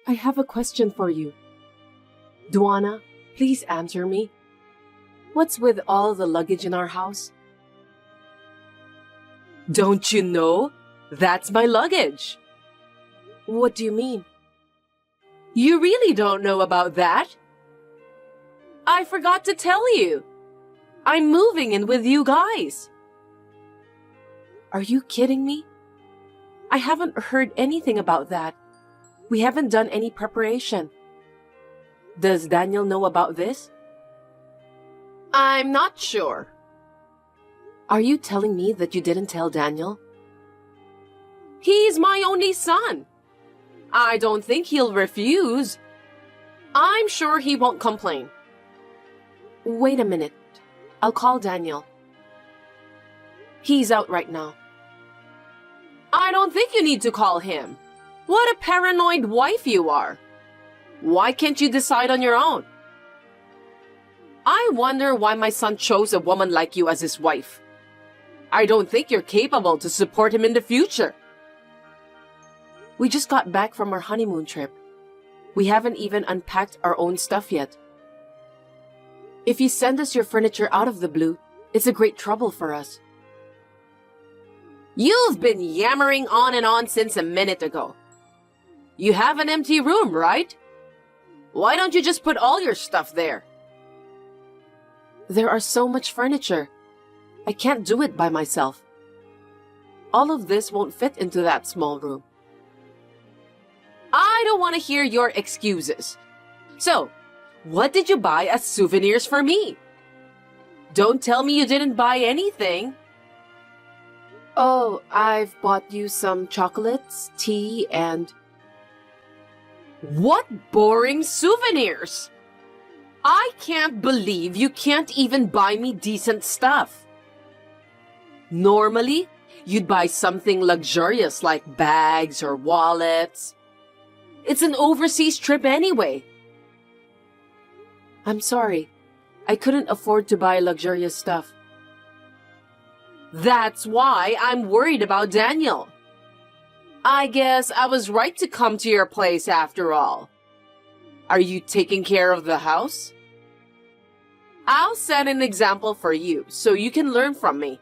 I have a question for you. Duana, please answer me. What's with all the luggage in our house? Don't you know? That's my luggage. What do you mean? You really don't know about that? I forgot to tell you. I'm moving in with you guys. Are you kidding me? I haven't heard anything about that. We haven't done any preparation. Does Daniel know about this? I'm not sure. Are you telling me that you didn't tell Daniel? He's my only son. I don't think he'll refuse. I'm sure he won't complain. Wait a minute. I'll call Daniel. He's out right now. I don't think you need to call him. What a paranoid wife you are. Why can't you decide on your own? I wonder why my son chose a woman like you as his wife. I don't think you're capable to support him in the future. We just got back from our honeymoon trip. We haven't even unpacked our own stuff yet. If you send us your furniture out of the blue, it's a great trouble for us. You've been yammering on and on since a minute ago. You have an empty room, right? Why don't you just put all your stuff there? There are so much furniture. I can't do it by myself. All of this won't fit into that small room. I don't want to hear your excuses. So, what did you buy as souvenirs for me? Don't tell me you didn't buy anything. Oh, I've bought you some chocolates, tea, and... What boring souvenirs! I can't believe you can't even buy me decent stuff. Normally, you'd buy something luxurious like bags or wallets. It's an overseas trip anyway. I'm sorry. I couldn't afford to buy luxurious stuff. That's why I'm worried about Daniel. I guess I was right to come to your place after all. Are you taking care of the house? I'll set an example for you so you can learn from me.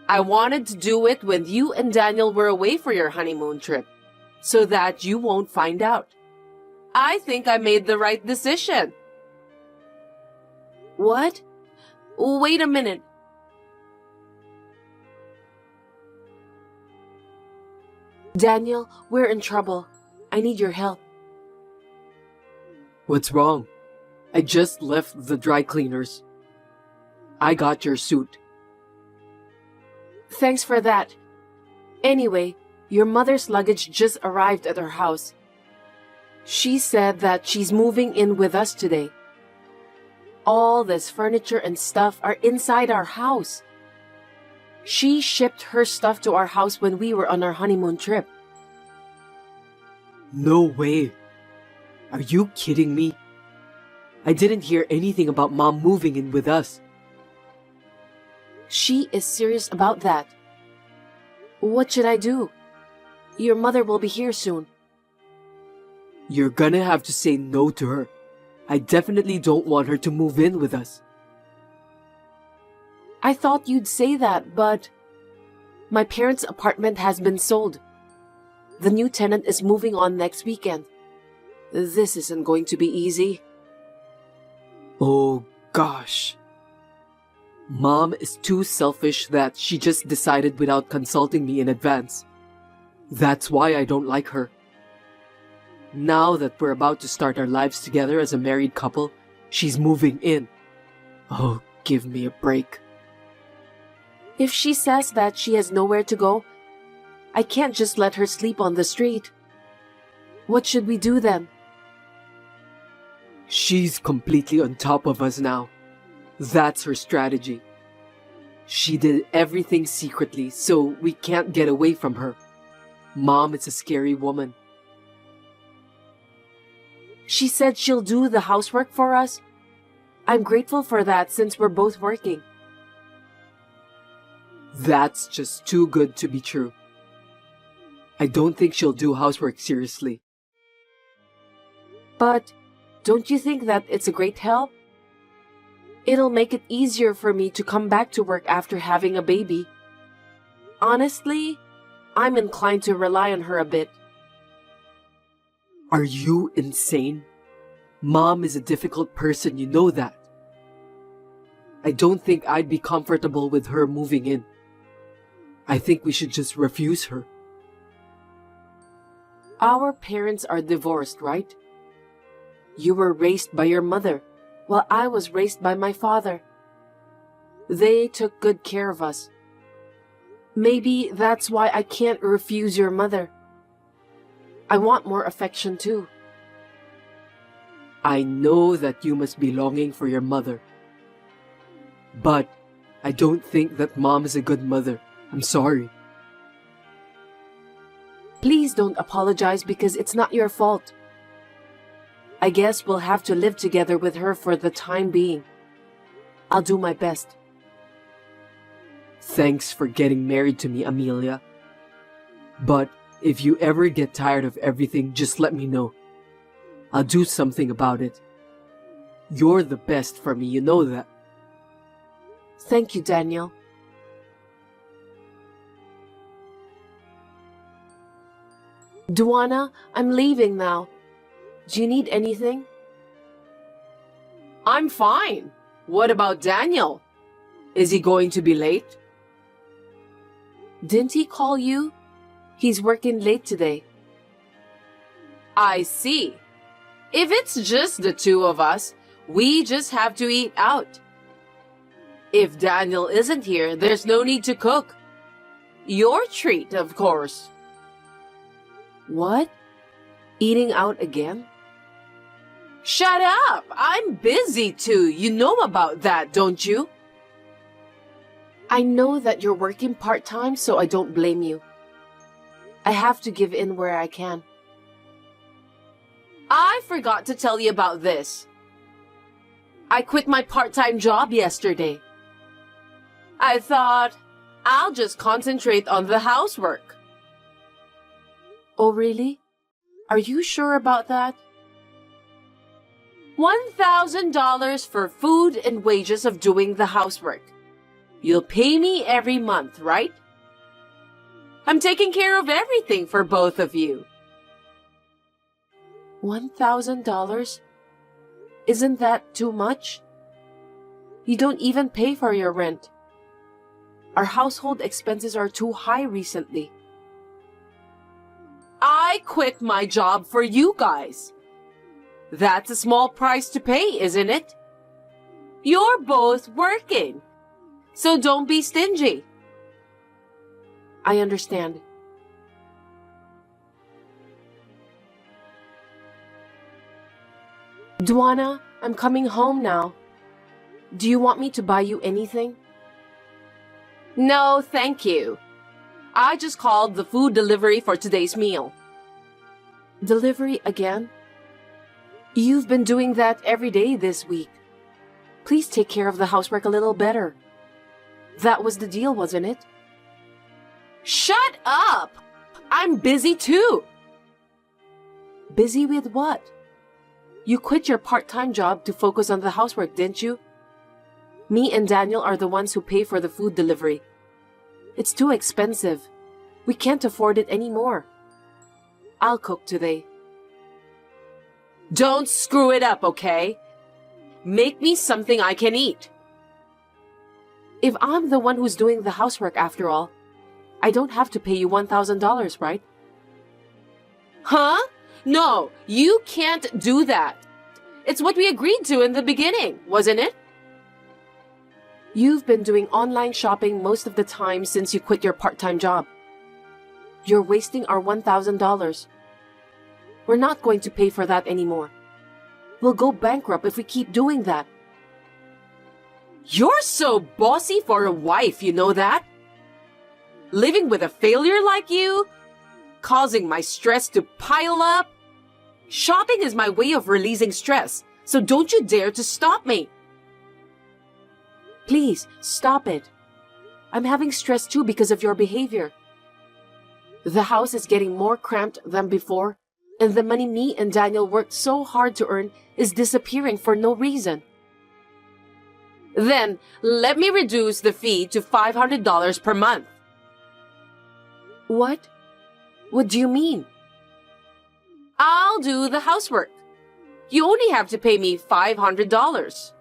I wanted to do it when you and Daniel were away for your honeymoon trip, so that you won't find out. I think I made the right decision. What? Wait a minute. Daniel, we're in trouble. I need your help. What's wrong? I just left the dry cleaners. I got your suit. Thanks for that. Anyway, your mother's luggage just arrived at our house. She said that she's moving in with us today. All this furniture and stuff are inside our house. She shipped her stuff to our house when we were on our honeymoon trip. No way. Are you kidding me? I didn't hear anything about Mom moving in with us. She is serious about that. What should I do? Your mother will be here soon. You're gonna have to say no to her. I definitely don't want her to move in with us. I thought you'd say that, but... My parents' apartment has been sold. The new tenant is moving on next weekend. This isn't going to be easy. Oh, gosh. Mom is too selfish that she just decided without consulting me in advance. That's why I don't like her. Now that we're about to start our lives together as a married couple, she's moving in. Oh, give me a break. If she says that she has nowhere to go, I can't just let her sleep on the street. What should we do then? She's completely on top of us now. That's her strategy. She did everything secretly, so we can't get away from her. Mom is a scary woman. She said she'll do the housework for us. I'm grateful for that since we're both working. That's just too good to be true. I don't think she'll do housework seriously. But don't you think that it's a great help? It'll make it easier for me to come back to work after having a baby. Honestly, I'm inclined to rely on her a bit. Are you insane? Mom is a difficult person, you know that. I don't think I'd be comfortable with her moving in. I think we should just refuse her. Our parents are divorced, right? You were raised by your mother, while I was raised by my father. They took good care of us. Maybe that's why I can't refuse your mother. I want more affection too. I know that you must be longing for your mother. But I don't think that Mom is a good mother. I'm sorry. Please don't apologize because it's not your fault. I guess we'll have to live together with her for the time being. I'll do my best. Thanks for getting married to me, Amelia. But if you ever get tired of everything, just let me know. I'll do something about it. You're the best for me, you know that. Thank you, Daniel. Duana, I'm leaving now. Do you need anything? I'm fine. What about Daniel? Is he going to be late? Didn't he call you? He's working late today. I see. If it's just the two of us, we just have to eat out. If Daniel isn't here, there's no need to cook. Your treat, of course. What? Eating out again? Shut up! I'm busy too. You know about that, don't you? I know that you're working part-time, so I don't blame you. I have to give in where I can. I forgot to tell you about this. I quit my part-time job yesterday. I thought, I'll just concentrate on the housework. Oh, really? Are you sure about that? $1,000 for food and wages of doing the housework. You'll pay me every month, right? I'm taking care of everything for both of you. $1,000? Isn't that too much? You don't even pay for your rent. Our household expenses are too high recently. I quit my job for you guys. That's a small price to pay, isn't it? You're both working, so don't be stingy. I understand. Duana, I'm coming home now. Do you want me to buy you anything? No, thank you. I just called the food delivery for today's meal. Delivery again? You've been doing that every day this week. Please take care of the housework a little better. That was the deal, wasn't it? Shut up! I'm busy too. Busy with what? You quit your part-time job to focus on the housework, didn't you? Me and Daniel are the ones who pay for the food delivery. It's too expensive. We can't afford it anymore. I'll cook today. Don't screw it up, okay? Make me something I can eat. If I'm the one who's doing the housework after all, I don't have to pay you $1,000, right? Huh? No, you can't do that. It's what we agreed to in the beginning, wasn't it? You've been doing online shopping most of the time since you quit your part-time job. You're wasting our $1,000. We're not going to pay for that anymore. We'll go bankrupt if we keep doing that. You're so bossy for a wife, you know that? Living with a failure like you, causing my stress to pile up. Shopping is my way of releasing stress, so don't you dare to stop me. Please, stop it. I'm having stress too because of your behavior. The house is getting more cramped than before, And the money me and Daniel worked so hard to earn is disappearing for no reason. Then, let me reduce the fee to $500 per month. What? What do you mean? I'll do the housework. You only have to pay me $500.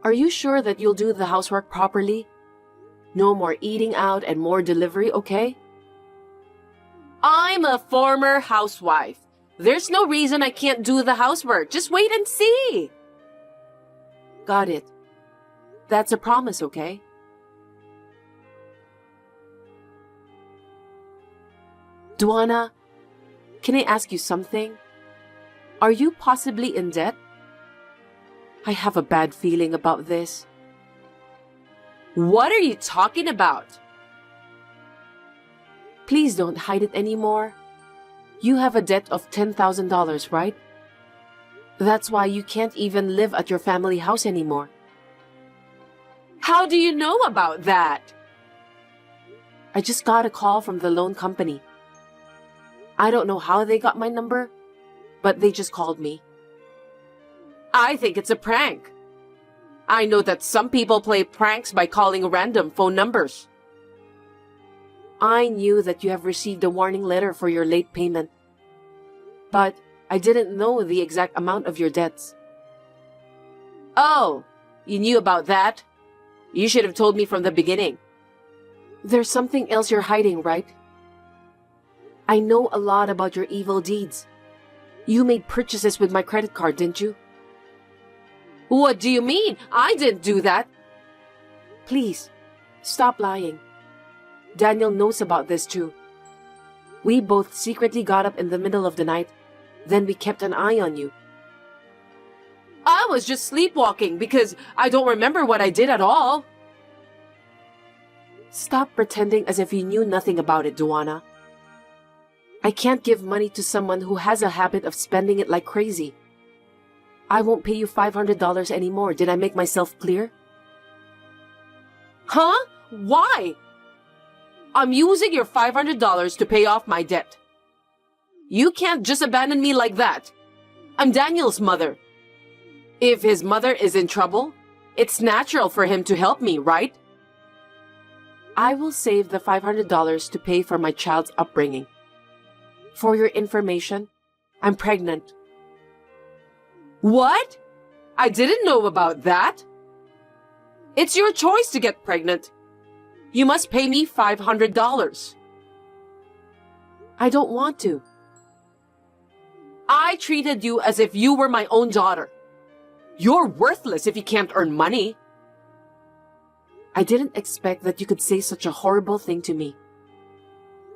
Are you sure that you'll do the housework properly? No more eating out and more delivery, okay? I'm a former housewife. There's no reason I can't do the housework. Just wait and see. Got it. That's a promise, okay? Duana, can I ask you something? Are you possibly in debt? I have a bad feeling about this. What are you talking about? Please don't hide it anymore. You have a debt of $10,000, right? That's why you can't even live at your family house anymore. How do you know about that? I just got a call from the loan company. I don't know how they got my number, but they just called me. I think it's a prank. I know that some people play pranks by calling random phone numbers. I knew that you have received a warning letter for your late payment, but I didn't know the exact amount of your debts. Oh, you knew about that? You should have told me from the beginning. There's something else you're hiding, right? I know a lot about your evil deeds. You made purchases with my credit card, didn't you? What do you mean? I didn't do that. Please, stop lying. Daniel knows about this too. We both secretly got up in the middle of the night. Then we kept an eye on you. I was just sleepwalking because I don't remember what I did at all. Stop pretending as if you knew nothing about it, Duana. I can't give money to someone who has a habit of spending it like crazy. I won't pay you $500 anymore. Did I make myself clear? Huh? Why? I'm using your $500 to pay off my debt. You can't just abandon me like that. I'm Daniel's mother. If his mother is in trouble, it's natural for him to help me, right? I will save the $500 to pay for my child's upbringing. For your information, I'm pregnant. What? I didn't know about that. It's your choice to get pregnant. You must pay me $500. I don't want to. I treated you as if you were my own daughter. You're worthless if you can't earn money. I didn't expect that you could say such a horrible thing to me.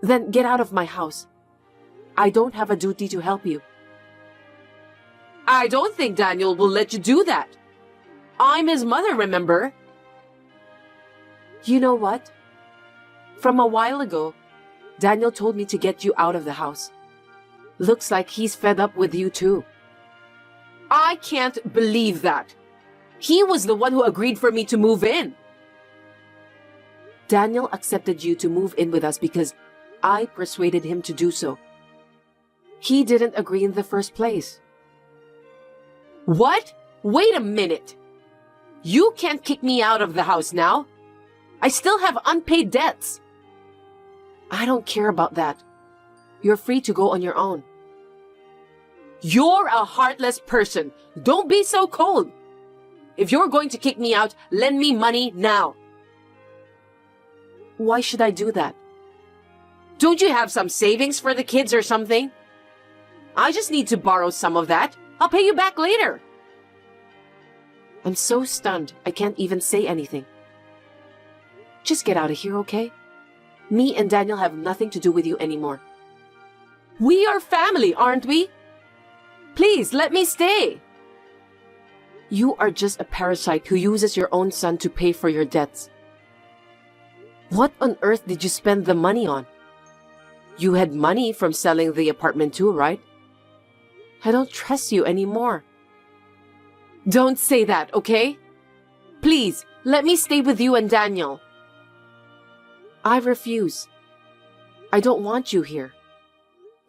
Then get out of my house. I don't have a duty to help you. I don't think Daniel will let you do that. I'm his mother, remember? You know what? From a while ago, Daniel told me to get you out of the house. Looks like he's fed up with you too. I can't believe that. He was the one who agreed for me to move in. Daniel accepted you to move in with us because I persuaded him to do so. He didn't agree in the first place. What? Wait a minute. You can't kick me out of the house now. I still have unpaid debts. I don't care about that. You're free to go on your own. You're a heartless person. Don't be so cold. If you're going to kick me out, lend me money now. Why should I do that? Don't you have some savings for the kids or something? I just need to borrow some of that. I'll pay you back later. I'm so stunned, I can't even say anything. Just get out of here, okay? Me and Daniel have nothing to do with you anymore. We are family, aren't we? Please, let me stay. You are just a parasite who uses your own son to pay for your debts. What on earth did you spend the money on? You had money from selling the apartment too, right? I don't trust you anymore. Don't say that, okay? Please, let me stay with you and Daniel. I refuse. I don't want you here.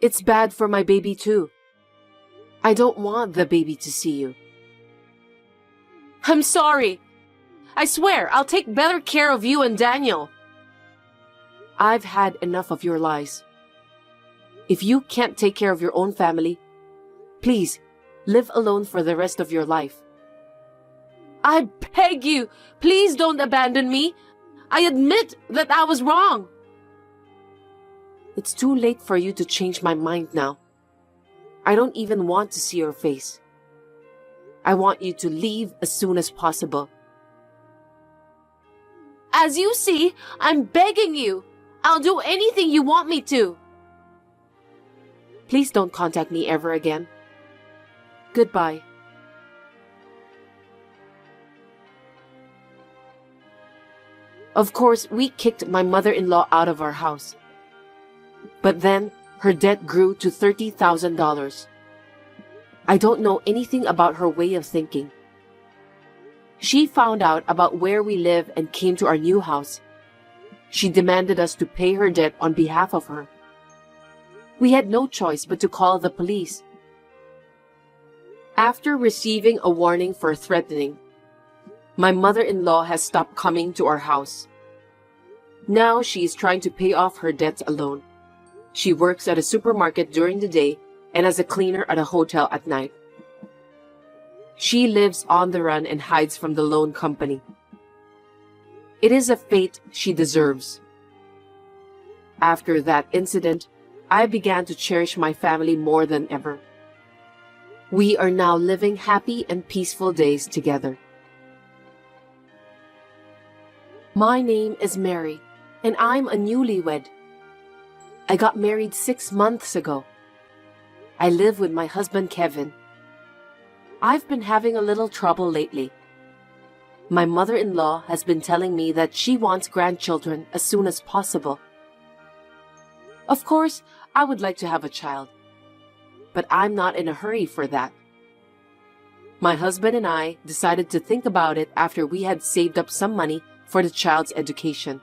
It's bad for my baby too. I don't want the baby to see you. I'm sorry. I swear I'll take better care of you and Daniel. I've had enough of your lies. If you can't take care of your own family, please live alone for the rest of your life. I beg you, please don't abandon me. I admit that I was wrong. It's too late for you to change my mind now. I don't even want to see your face. I want you to leave as soon as possible. As you see, I'm begging you. I'll do anything you want me to. Please don't contact me ever again. Goodbye. Of course, we kicked my mother-in-law out of our house. But then, her debt grew to $30,000. I don't know anything about her way of thinking. She found out about where we live and came to our new house. She demanded us to pay her debt on behalf of her. We had no choice but to call the police. After receiving a warning for threatening, my mother-in-law has stopped coming to our house. Now she is trying to pay off her debts alone. She works at a supermarket during the day and as a cleaner at a hotel at night. She lives on the run and hides from the loan company. It is a fate she deserves. After that incident, I began to cherish my family more than ever. We are now living happy and peaceful days together. My name is Mary, and I'm a newlywed. I got married 6 months ago. I live with my husband, Kevin. I've been having a little trouble lately. My mother-in-law has been telling me that she wants grandchildren as soon as possible. Of course, I would like to have a child, but I'm not in a hurry for that. My husband and I decided to think about it after we had saved up some money for the child's education.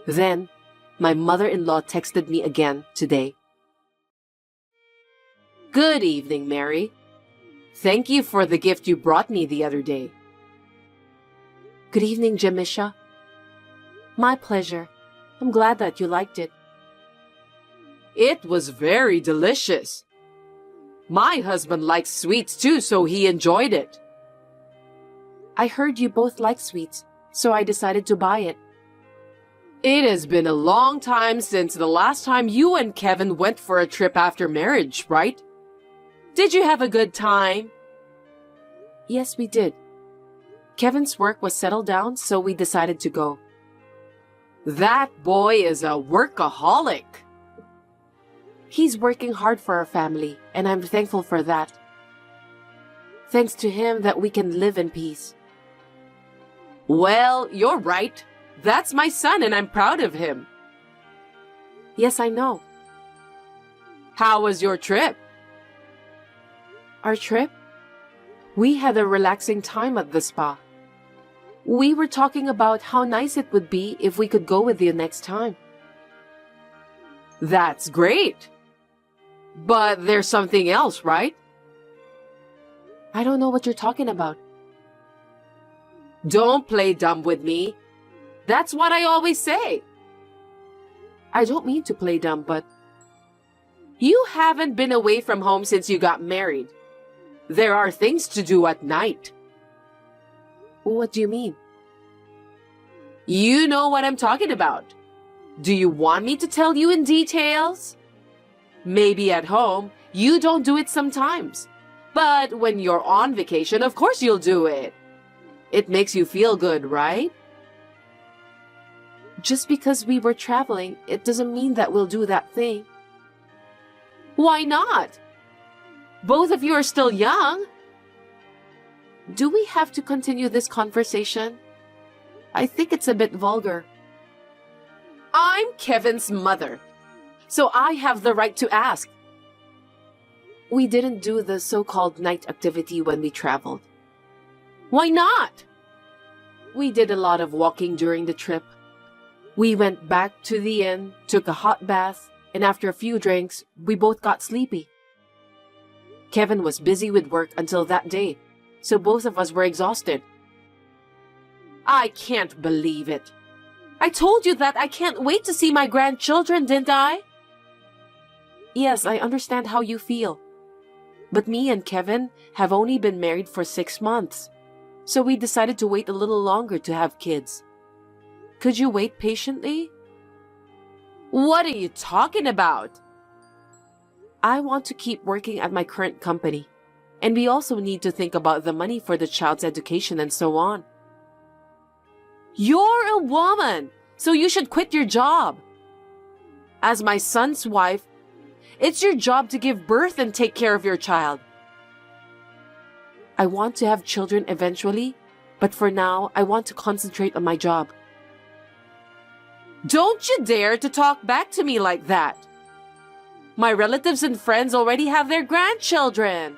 Then, my mother-in-law texted me again today. Good evening, Mary. Thank you for the gift you brought me the other day. Good evening, Jamisha. My pleasure. I'm glad that you liked it. It was very delicious. My husband likes sweets too, so he enjoyed it. I heard you both like sweets, so I decided to buy it. It has been a long time since the last time you and Kevin went for a trip after marriage, right? Did you have a good time? Yes, we did. Kevin's work was settled down, so we decided to go. That boy is a workaholic. He's working hard for our family, and I'm thankful for that. Thanks to him that we can live in peace. Well, you're right. That's my son, and I'm proud of him. Yes, I know. How was your trip? Our trip? We had a relaxing time at the spa. We were talking about how nice it would be if we could go with you next time. That's great. But there's something else, right? I don't know what you're talking about. Don't play dumb with me. That's what I always say. I don't mean to play dumb, but... You haven't been away from home since you got married. There are things to do at night. What do you mean? You know what I'm talking about. Do you want me to tell you in details? Maybe at home, you don't do it sometimes. But when you're on vacation, of course you'll do it. It makes you feel good, right? Just because we were traveling, it doesn't mean that we'll do that thing. Why not? Both of you are still young. Do we have to continue this conversation? I think it's a bit vulgar. I'm Kevin's mother, so I have the right to ask. We didn't do the so-called night activity when we traveled. Why not? We did a lot of walking during the trip. We went back to the inn, took a hot bath, and after a few drinks, we both got sleepy. Kevin was busy with work until that day, so both of us were exhausted. I can't believe it. I told you that I can't wait to see my grandchildren, didn't I? Yes, I understand how you feel. But me and Kevin have only been married for 6 months, so we decided to wait a little longer to have kids. Could you wait patiently? What are you talking about? I want to keep working at my current company, and we also need to think about the money for the child's education and so on. You're a woman, so you should quit your job. As my son's wife, it's your job to give birth and take care of your child. I want to have children eventually, but for now, I want to concentrate on my job. Don't you dare to talk back to me like that. My relatives and friends already have their grandchildren.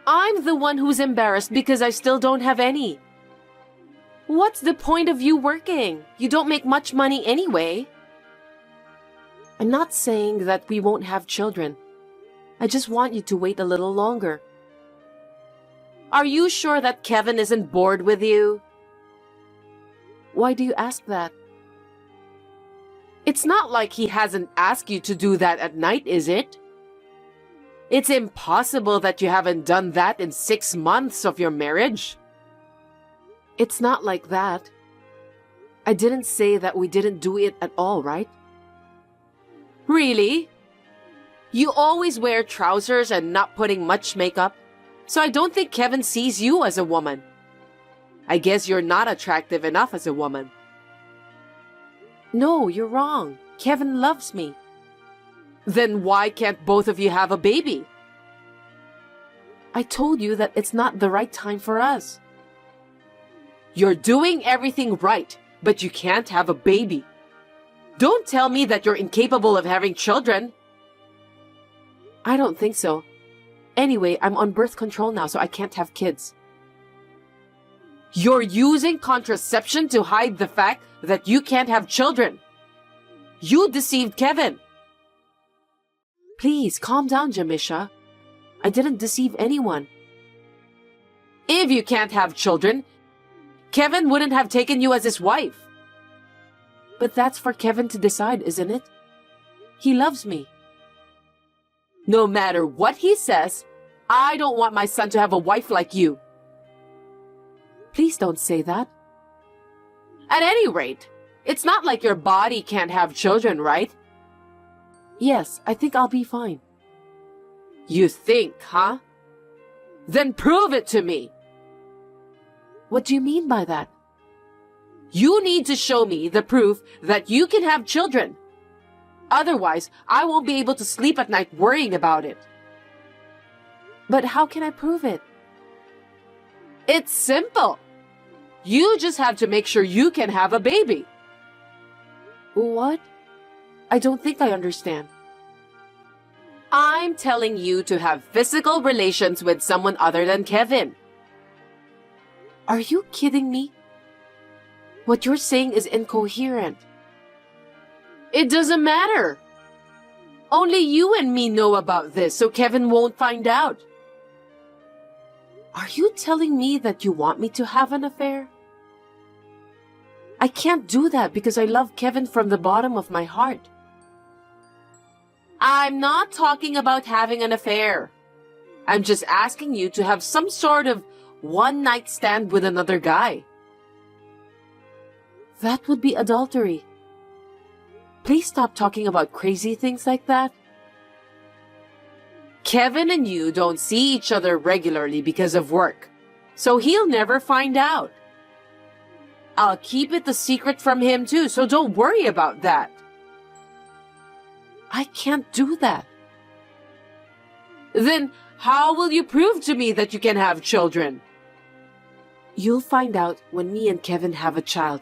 I'm the one who's embarrassed because I still don't have any. What's the point of you working? You don't make much money anyway. I'm not saying that we won't have children. I just want you to wait a little longer. Are you sure that Kevin isn't bored with you? Why do you ask that? It's not like he hasn't asked you to do that at night, is it? It's impossible that you haven't done that in 6 months of your marriage. It's not like that. I didn't say that we didn't do it at all, right? Really? You always wear trousers and not putting much makeup, so I don't think Kevin sees you as a woman. I guess you're not attractive enough as a woman. No, you're wrong. Kevin loves me. Then why can't both of you have a baby? I told you that it's not the right time for us. You're doing everything right, but you can't have a baby. Don't tell me that you're incapable of having children. I don't think so. Anyway, I'm on birth control now, so I can't have kids. You're using contraception to hide the fact that you can't have children. You deceived Kevin. Please, calm down, Jamisha. I didn't deceive anyone. If you can't have children, Kevin wouldn't have taken you as his wife. But that's for Kevin to decide, isn't it? He loves me. No matter what he says, I don't want my son to have a wife like you. Please don't say that. At any rate, it's not like your body can't have children, right? Yes, I think I'll be fine. You think, huh? Then prove it to me. What do you mean by that? You need to show me the proof that you can have children. Otherwise, I won't be able to sleep at night worrying about it. But how can I prove it? It's simple. You just have to make sure you can have a baby. What? I don't think I understand. I'm telling you to have physical relations with someone other than Kevin. Are you kidding me? What you're saying is incoherent. It doesn't matter. Only you and me know about this, so Kevin won't find out. Are you telling me that you want me to have an affair? I can't do that because I love Kevin from the bottom of my heart. I'm not talking about having an affair. I'm just asking you to have some sort of one-night stand with another guy. That would be adultery. Please stop talking about crazy things like that. Kevin and you don't see each other regularly because of work, so he'll never find out. I'll keep it a secret from him too, so don't worry about that. I can't do that. Then how will you prove to me that you can have children? You'll find out when me and Kevin have a child.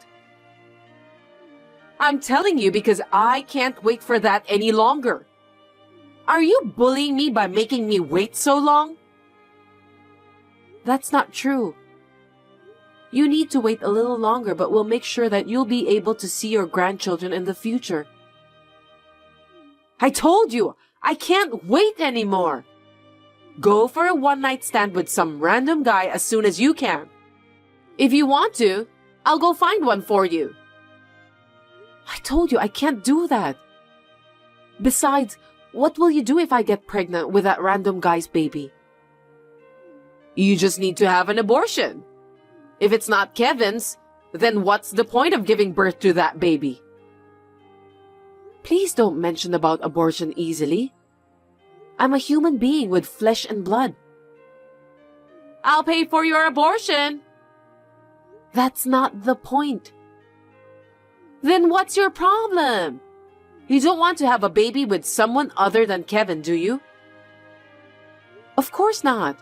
I'm telling you because I can't wait for that any longer. Are you bullying me by making me wait so long? That's not true. You need to wait a little longer, but we'll make sure that you'll be able to see your grandchildren in the future. I told you, I can't wait anymore. Go for a one-night stand with some random guy as soon as you can. If you want to, I'll go find one for you. I told you I can't do that. Besides, what will you do if I get pregnant with that random guy's baby? You just need to have an abortion. If it's not Kevin's, then what's the point of giving birth to that baby? Please don't mention about abortion easily. I'm a human being with flesh and blood. I'll pay for your abortion. That's not the point. Then what's your problem? You don't want to have a baby with someone other than Kevin, do you? Of course not.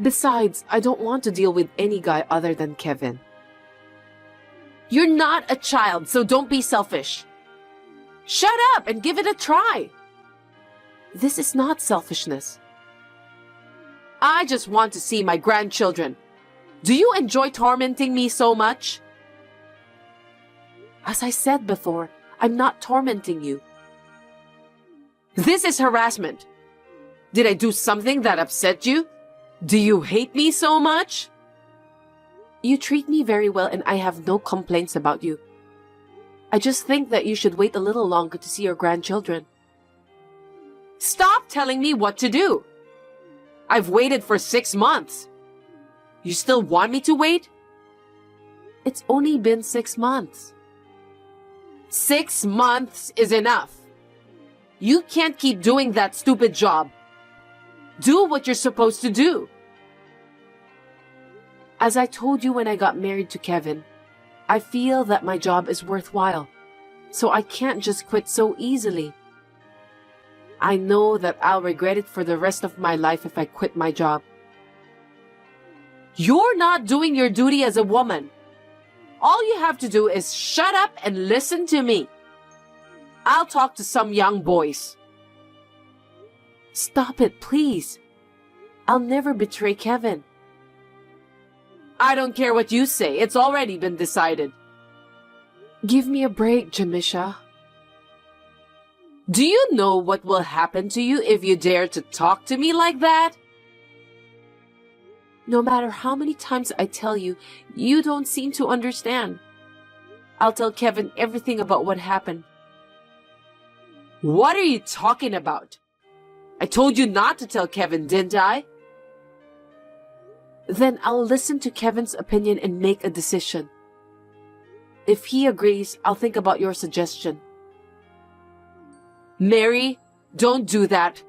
Besides, I don't want to deal with any guy other than Kevin. You're not a child, so don't be selfish. Shut up and give it a try. This is not selfishness. I just want to see my grandchildren. Do you enjoy tormenting me so much? As I said before, I'm not tormenting you. This is harassment. Did I do something that upset you? Do you hate me so much? You treat me very well and I have no complaints about you. I just think that you should wait a little longer to see your grandchildren. Stop telling me what to do. I've waited for 6 months. You still want me to wait? It's only been 6 months. 6 months is enough. You can't keep doing that stupid job. Do what you're supposed to do. As I told you when I got married to Kevin, I feel that my job is worthwhile, so I can't just quit so easily. I know that I'll regret it for the rest of my life if I quit my job. You're not doing your duty as a woman. All you have to do is shut up and listen to me. I'll talk to some young boys. Stop it, please. I'll never betray Kevin. I don't care what you say. It's already been decided. Give me a break, Jamisha. Do you know what will happen to you if you dare to talk to me like that? No matter how many times I tell you, you don't seem to understand. I'll tell Kevin everything about what happened. What are you talking about? I told you not to tell Kevin, didn't I? Then I'll listen to Kevin's opinion and make a decision. If he agrees, I'll think about your suggestion. Mary, don't do that.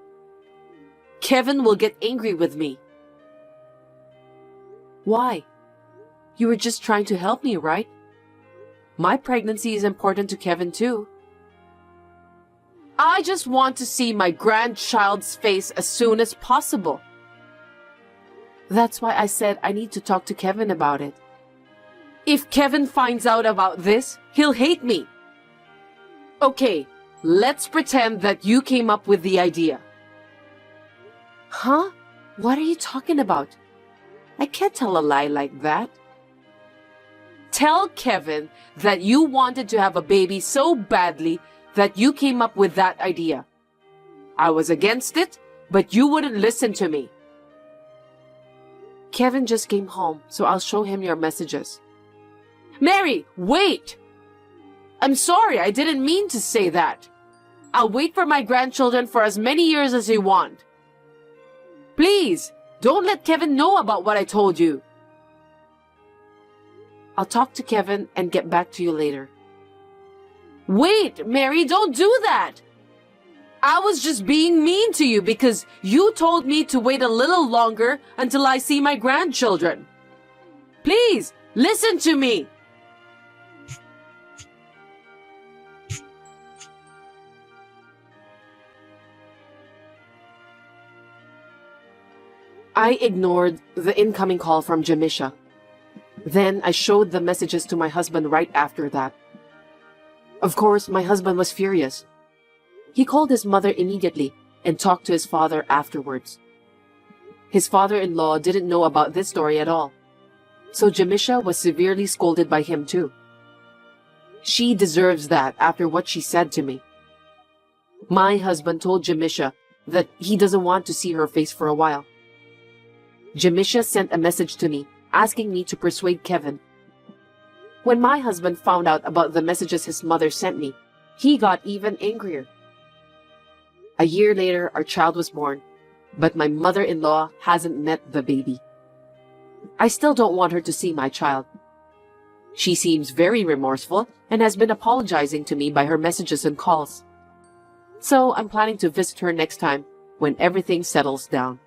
Kevin will get angry with me. Why? You were just trying to help me, right? My pregnancy is important to Kevin too. I just want to see my grandchild's face as soon as possible. That's why I said I need to talk to Kevin about it. If Kevin finds out about this, he'll hate me. Okay, let's pretend that you came up with the idea. Huh? What are you talking about? I can't tell a lie like that. Tell Kevin that you wanted to have a baby so badly that you came up with that idea. I was against it, but you wouldn't listen to me. Kevin just came home, so I'll show him your messages. Mary, wait! I'm sorry, I didn't mean to say that. I'll wait for my grandchildren for as many years as you want. Please, don't let Kevin know about what I told you. I'll talk to Kevin and get back to you later. Wait, Mary, don't do that! I was just being mean to you because you told me to wait a little longer until I see my grandchildren. Please, listen to me! I ignored the incoming call from Jamisha. Then I showed the messages to my husband right after that. Of course, my husband was furious. He called his mother immediately and talked to his father afterwards. His father-in-law didn't know about this story at all, so Jamisha was severely scolded by him too. She deserves that after what she said to me. My husband told Jamisha that he doesn't want to see her face for a while. Jamisha sent a message to me asking me to persuade Kevin. When my husband found out about the messages his mother sent me, he got even angrier. A year later, our child was born, but my mother-in-law hasn't met the baby. I still don't want her to see my child. She seems very remorseful and has been apologizing to me by her messages and calls. So I'm planning to visit her next time when everything settles down.